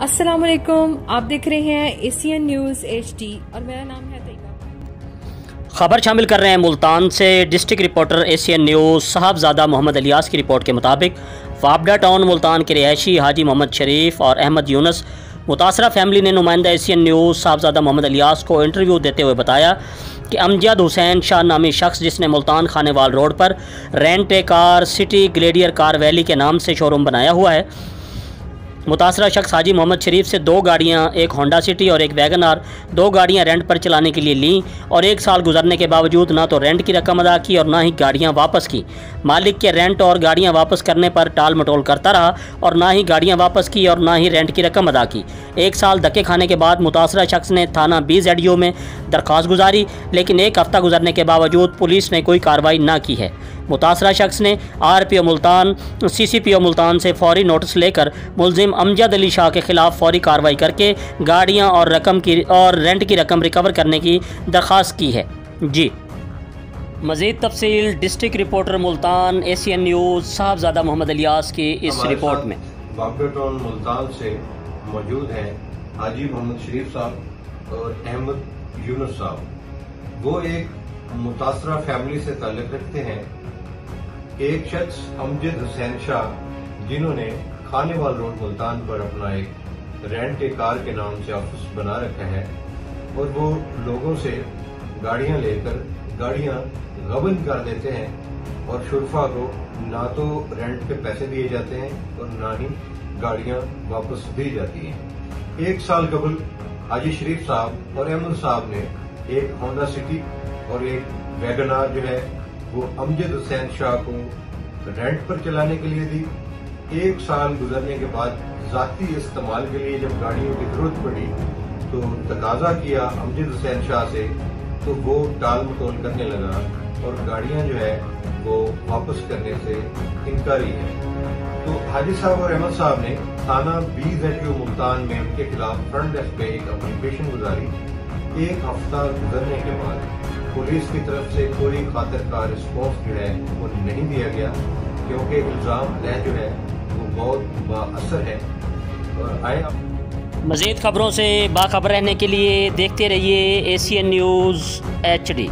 अस्सलाम वालेकुम, आप देख रहे हैं एशियन न्यूज़ HD और मेरा नाम है तैयबा। खबर शामिल कर रहे हैं मुल्तान से। District reporter Asian news Sahabzada Mohammad Ilyas की रिपोर्ट के मुताबिक वापडा टाउन मुल्तान के रिहायशी हाजी मोहम्मद शरीफ और अहमद यूनुस मुतासरा फैमिली ने नुमाइंदा एशियन न्यूज़ साहबजादा मोहम्मद इलियास को इंटरव्यू देते हुए बताया कि अमजद हुसैन शाह नामी शख्स जिसने मुल्तान खानेवाल रोड पर rent a car city gladiator car valley के नाम से शोरूम बनाया हुआ है, मुतासरा शख्स हाजी मोहम्मद शरीफ से 2 गाड़ियाँ, एक होंडा सिटी और एक वैगन आर, 2 गाड़ियाँ रेंट पर चलाने के लिए लीं और 1 साल गुजरने के बावजूद ना तो रेंट की रकम अदा की और ना ही गाड़ियाँ वापस की। मालिक के रेंट और गाड़ियाँ वापस करने पर टाल मटोल करता रहा और ना ही गाड़ियाँ वापस की और ना ही रेंट की रकम अदा की। 1 साल धक्के खाने के बाद मुतासरा शख्स ने थाना BZU में दरख्वास्त गुजारी, लेकिन 1 हफ्ता गुजरने के बावजूद पुलिस ने कोई कार्रवाई ना की है। मुतासरा शख्स ने RPO मुल्तान, CCPO मुल्तान से फौरी नोटिस लेकर मुलजिम अमजद अली शाह के खिलाफ फौरी कार्रवाई करके गाड़ियां और रेंट की रकम रिकवर करने की दरख्वास्त की है। जी, मज़ीद तफसील district reporter Multan Asian news Sahabzada Mohammad Ilyas की इस रिपोर्ट में। वापडा टाउन मुल्तान से मौजूद हैं हाजी मोहम्मद शरीफ साहब और अहमद यूनुस साहब। वो एक मुतासरा फैमिली से ताल्लुक़ रखते हैं। एक शख्स अमजद हुसैन शाह जिन्होंने खानेवाल रोड मुल्तान पर अपना एक रेंट ए कार के नाम से ऑफिस बना रखा है और वो लोगों से गाड़ियां लेकर गाड़ियां गबन कर देते हैं और शुरफा को ना तो रेंट पे पैसे दिए जाते हैं और ना ही गाड़ियां वापस दी जाती हैं। 1 साल कबल हाजी शरीफ साहब और अहमद साहब ने एक होंडा सिटी और एक वैगन आर जो है वो अमजद हुसैन शाह को रेंट पर चलाने के लिए दी। 1 साल गुजरने के बाद जाती इस्तेमाल के लिए जब गाड़ियों की जरूरत पड़ी तो तकाजा किया अमजद हुसैन शाह से, तो वो टाल मटोल करने लगा और गाड़ियां जो है वो वापस करने से इनकारी है। तो हाजी साहब और अहमद साहब ने थाना BZU मुल्तान में उनके खिलाफ फ्रंट डेस्क पे एक एप्लीकेशन गुजारी। 1 हफ्ता गुजरने के बाद पुलिस की तरफ से कोई खातिर का रिस्पॉन्स जो है वो नहीं दिया गया, क्योंकि इल्जाम जो है वो बहुत बाअसर है। और आए मज़ीद खबरों से बाखबर रहने के लिए देखते रहिए एशियन न्यूज़ HD।